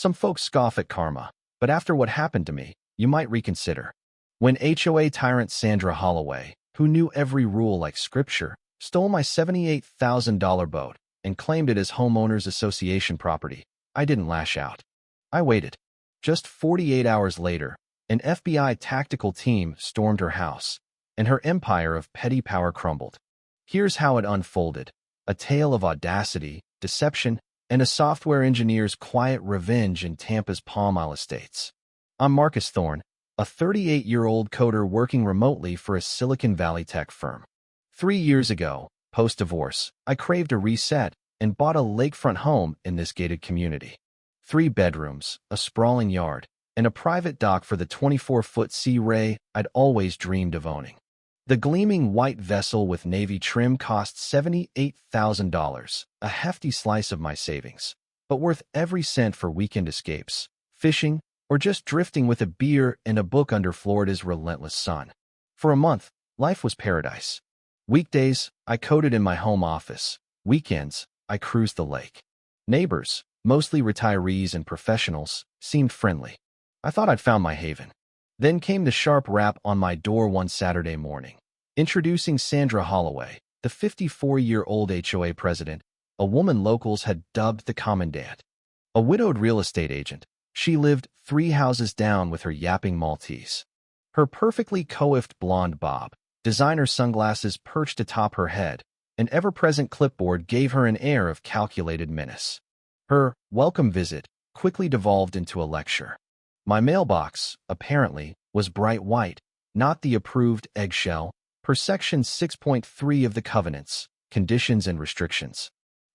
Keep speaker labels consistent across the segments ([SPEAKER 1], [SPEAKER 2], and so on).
[SPEAKER 1] Some folks scoff at karma, but after what happened to me, you might reconsider. When HOA tyrant Sandra Holloway, who knew every rule like scripture, stole my $78,000 boat and claimed it as homeowners association property, I didn't lash out. I waited. Just 48 hours later, an FBI tactical team stormed her house, and her empire of petty power crumbled. Here's how it unfolded: a tale of audacity, deception, and a software engineer's quiet revenge in Tampa's Palm Isle estates. I'm Marcus Thorne, a 38-year-old coder working remotely for a Silicon Valley tech firm. 3 years ago, post-divorce, I craved a reset and bought a lakefront home in this gated community. 3 bedrooms, a sprawling yard, and a private dock for the 24-foot Sea Ray I'd always dreamed of owning. The gleaming white vessel with navy trim cost $78,000, a hefty slice of my savings, but worth every cent for weekend escapes, fishing, or just drifting with a beer and a book under Florida's relentless sun. For a month, life was paradise. Weekdays, I coded in my home office. Weekends, I cruised the lake. Neighbors, mostly retirees and professionals, seemed friendly. I thought I'd found my haven. Then came the sharp rap on my door one Saturday morning. Introducing Sandra Holloway, the 54-year-old HOA president, a woman locals had dubbed the commandant. A widowed real estate agent, she lived 3 houses down with her yapping Maltese. Her perfectly coiffed blonde bob, designer sunglasses perched atop her head, an ever-present clipboard gave her an air of calculated menace. Her welcome visit quickly devolved into a lecture. My mailbox, apparently, was bright white, not the approved eggshell, per Section 6.3 of the Covenants, Conditions and Restrictions.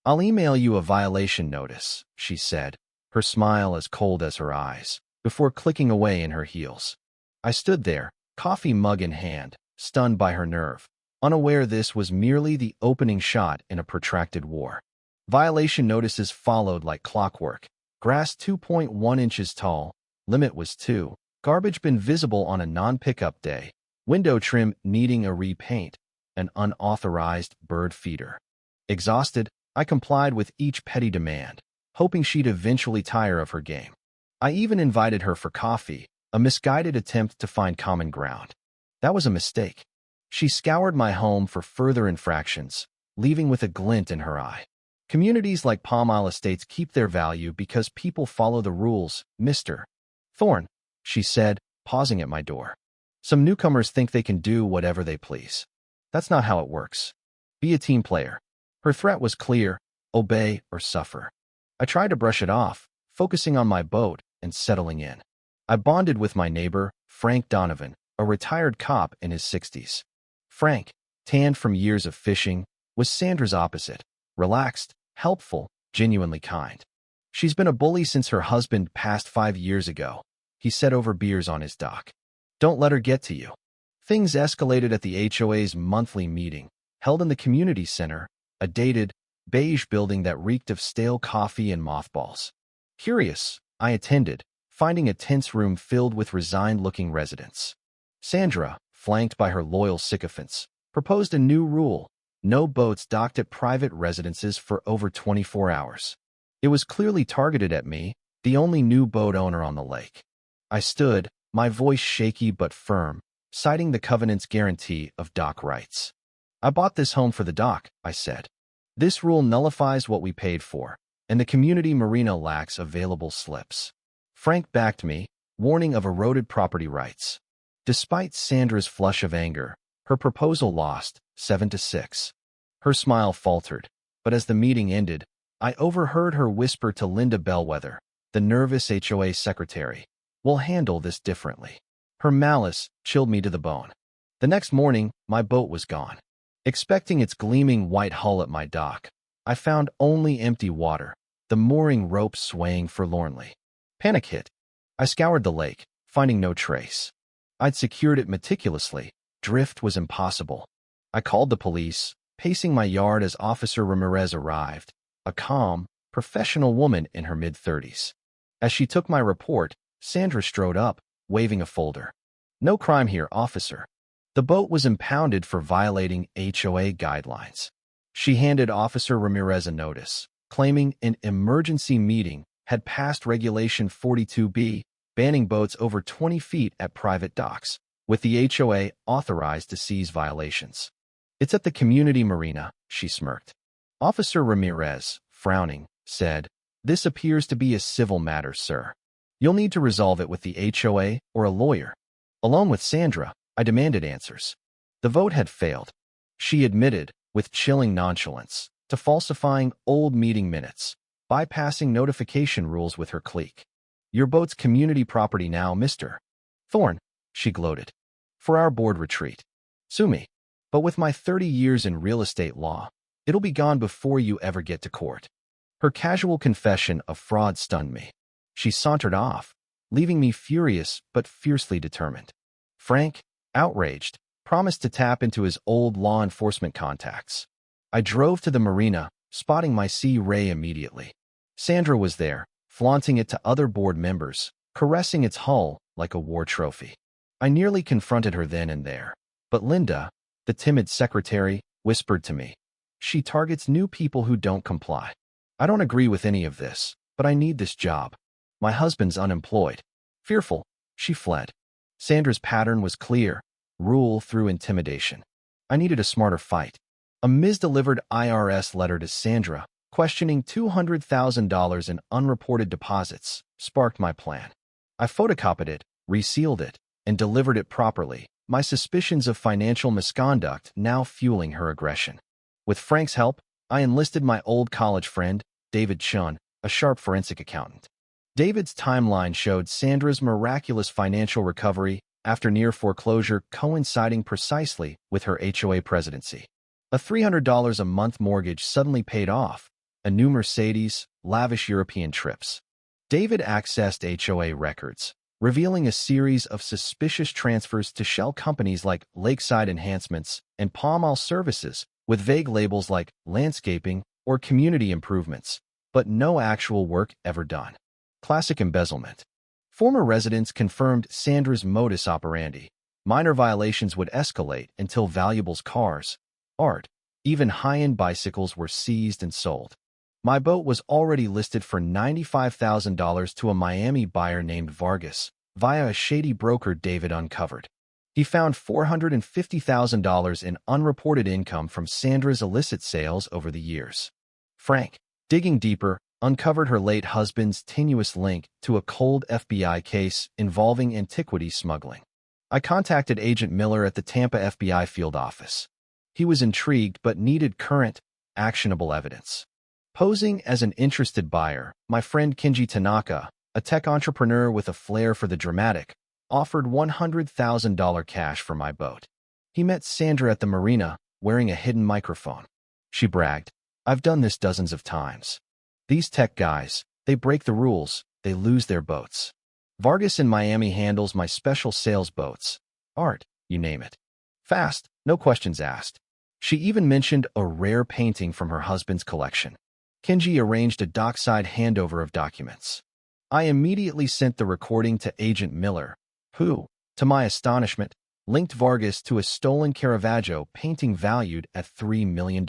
[SPEAKER 1] "I'll email you a violation notice," she said, her smile as cold as her eyes, before clicking away in her heels. I stood there, coffee mug in hand, stunned by her nerve, unaware this was merely the opening shot in a protracted war. Violation notices followed like clockwork. Grass 2.1 inches tall. Limit was 2. Garbage bin visible on a non-pickup day. Window trim needing a repaint. An unauthorized bird feeder. Exhausted, I complied with each petty demand, hoping she'd eventually tire of her game. I even invited her for coffee, a misguided attempt to find common ground. That was a mistake. She scoured my home for further infractions, leaving with a glint in her eye. Communities like Palm Isle Estates keep their value because people follow the rules, Mr. Thorne, she said, pausing at my door. Some newcomers think they can do whatever they please. That's not how it works. Be a team player. Her threat was clear: obey or suffer. I tried to brush it off, focusing on my boat and settling in. I bonded with my neighbor, Frank Donovan, a retired cop in his 60s. Frank, tanned from years of fishing, was Sandra's opposite: relaxed, helpful, genuinely kind. "She's been a bully since her husband passed 5 years ago," he said over beers on his dock. "Don't let her get to you." Things escalated at the HOA's monthly meeting, held in the community center, a dated, beige building that reeked of stale coffee and mothballs. Curious, I attended, finding a tense room filled with resigned-looking residents. Sandra, flanked by her loyal sycophants, proposed a new rule: no boats docked at private residences for over 24 hours. It was clearly targeted at me, the only new boat owner on the lake. I stood, my voice shaky but firm, citing the covenant's guarantee of dock rights. "I bought this home for the dock," I said. "This rule nullifies what we paid for, and the community marina lacks available slips." Frank backed me, warning of eroded property rights. Despite Sandra's flush of anger, her proposal lost, 7-6. Her smile faltered, but as the meeting ended, I overheard her whisper to Linda Bellwether, the nervous HOA secretary, "We'll handle this differently." Her malice chilled me to the bone. The next morning, my boat was gone. Expecting its gleaming white hull at my dock, I found only empty water, the mooring rope swaying forlornly. Panic hit. I scoured the lake, finding no trace. I'd secured it meticulously. Drift was impossible. I called the police, pacing my yard as Officer Ramirez arrived, a calm, professional woman in her mid-30s. As she took my report, Sandra strode up, waving a folder. "No crime here, officer." The boat was impounded for violating HOA guidelines. She handed Officer Ramirez a notice, claiming an emergency meeting had passed Regulation 42B, banning boats over 20 feet at private docks, with the HOA authorized to seize violations. "It's at the community marina," she smirked. Officer Ramirez, frowning, said, "This appears to be a civil matter, sir. You'll need to resolve it with the HOA or a lawyer." Along with Sandra, I demanded answers. The vote had failed. She admitted, with chilling nonchalance, to falsifying old meeting minutes, bypassing notification rules with her clique. "Your boat's community property now, Mr. Thorne," she gloated. "For our board retreat. Sue me. But with my 30 years in real estate law, it'll be gone before you ever get to court." Her casual confession of fraud stunned me. She sauntered off, leaving me furious but fiercely determined. Frank, outraged, promised to tap into his old law enforcement contacts. I drove to the marina, spotting my Sea Ray immediately. Sandra was there, flaunting it to other board members, caressing its hull like a war trophy. I nearly confronted her then and there, but Linda, the timid secretary, whispered to me, "She targets new people who don't comply. I don't agree with any of this, but I need this job. My husband's unemployed." Fearful, she fled. Sandra's pattern was clear: rule through intimidation. I needed a smarter fight. A misdelivered IRS letter to Sandra, questioning $200,000 in unreported deposits, sparked my plan. I photocopied it, resealed it, and delivered it properly, my suspicions of financial misconduct now fueling her aggression. With Frank's help, I enlisted my old college friend, David Chun, a sharp forensic accountant. David's timeline showed Sandra's miraculous financial recovery after near foreclosure coinciding precisely with her HOA presidency. A $300 a month mortgage suddenly paid off, a new Mercedes, lavish European trips. David accessed HOA records, revealing a series of suspicious transfers to shell companies like Lakeside Enhancements and Palm Oil Services, with vague labels like landscaping or community improvements, but no actual work ever done. Classic embezzlement. Former residents confirmed Sandra's modus operandi. Minor violations would escalate until valuables, cars, art, even high-end bicycles were seized and sold. My boat was already listed for $95,000 to a Miami buyer named Vargas, via a shady broker David uncovered. He found $450,000 in unreported income from Sandra's illicit sales over the years. Frank, digging deeper, uncovered her late husband's tenuous link to a cold FBI case involving antiquity smuggling. I contacted Agent Miller at the Tampa FBI field office. He was intrigued but needed current, actionable evidence. Posing as an interested buyer, my friend Kenji Tanaka, a tech entrepreneur with a flair for the dramatic, offered $100,000 cash for my boat. He met Sandra at the marina, wearing a hidden microphone. She bragged, "I've done this dozens of times. These tech guys, they break the rules, they lose their boats. Vargas in Miami handles my special sales boats. Art, you name it. Fast, no questions asked." She even mentioned a rare painting from her husband's collection. Kenji arranged a dockside handover of documents. I immediately sent the recording to Agent Miller, who, to my astonishment, linked Vargas to a stolen Caravaggio painting valued at $3 million.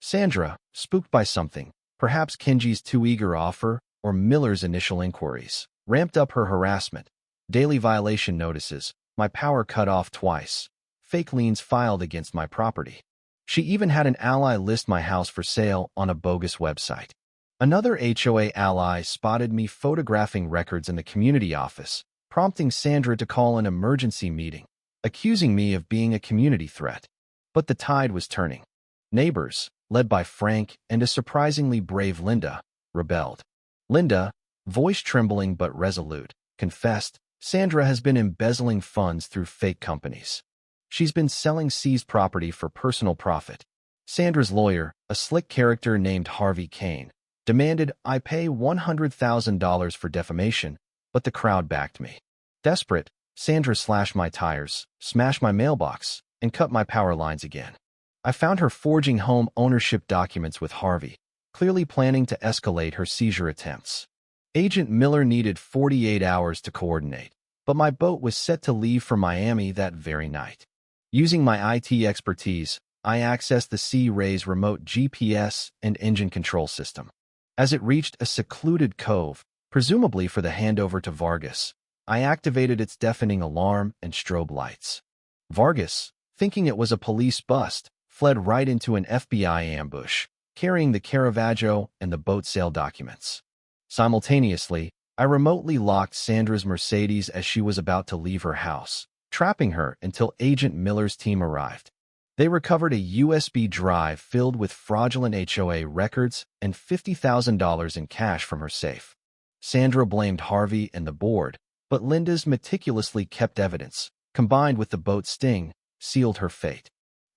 [SPEAKER 1] Sandra, spooked by something, perhaps Kenji's too eager offer or Miller's initial inquiries, ramped up her harassment. Daily violation notices, my power cut off twice, fake liens filed against my property. She even had an ally list my house for sale on a bogus website. Another HOA ally spotted me photographing records in the community office, prompting Sandra to call an emergency meeting, accusing me of being a community threat. But the tide was turning. Neighbors, led by Frank and a surprisingly brave Linda, rebelled. Linda, voice trembling but resolute, confessed, Sandra has been embezzling funds through fake companies. She's been selling seized property for personal profit. Sandra's lawyer, a slick character named Harvey Kane, demanded I pay $100,000 for defamation, but the crowd backed me. Desperate, Sandra slashed my tires, smashed my mailbox, and cut my power lines again. I found her forging home ownership documents with Harvey, clearly planning to escalate her seizure attempts. Agent Miller needed 48 hours to coordinate, but my boat was set to leave for Miami that very night. Using my IT expertise, I accessed the Sea Ray's remote GPS and engine control system. As it reached a secluded cove, presumably for the handover to Vargas, I activated its deafening alarm and strobe lights. Vargas, thinking it was a police bust, fled right into an FBI ambush, carrying the Caravaggio and the boat sale documents. Simultaneously, I remotely locked Sandra's Mercedes as she was about to leave her house, trapping her until Agent Miller's team arrived. They recovered a USB drive filled with fraudulent HOA records and $50,000 in cash from her safe. Sandra blamed Harvey and the board, but Linda's meticulously kept evidence, combined with the boat sting, sealed her fate.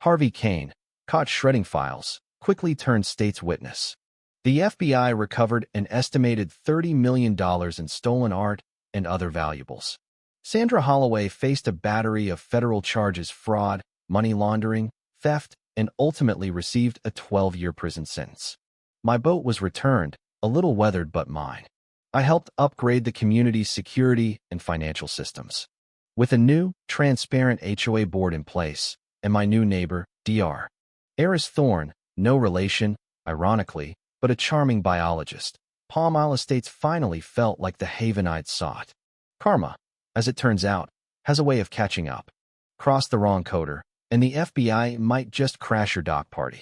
[SPEAKER 1] Harvey Kane, caught shredding files, quickly turned state's witness. The FBI recovered an estimated $30 million in stolen art and other valuables. Sandra Holloway faced a battery of federal charges: fraud, money laundering, theft, and ultimately received a 12-year prison sentence. My boat was returned, a little weathered but mine. I helped upgrade the community's security and financial systems. With a new, transparent HOA board in place, and my new neighbor, Dr. Eris Thorne, no relation, ironically, but a charming biologist, Palm Isle Estates finally felt like the haven I'd sought. Karma, as it turns out, has a way of catching up. Cross the wrong coder, and the FBI might just crash your dock party.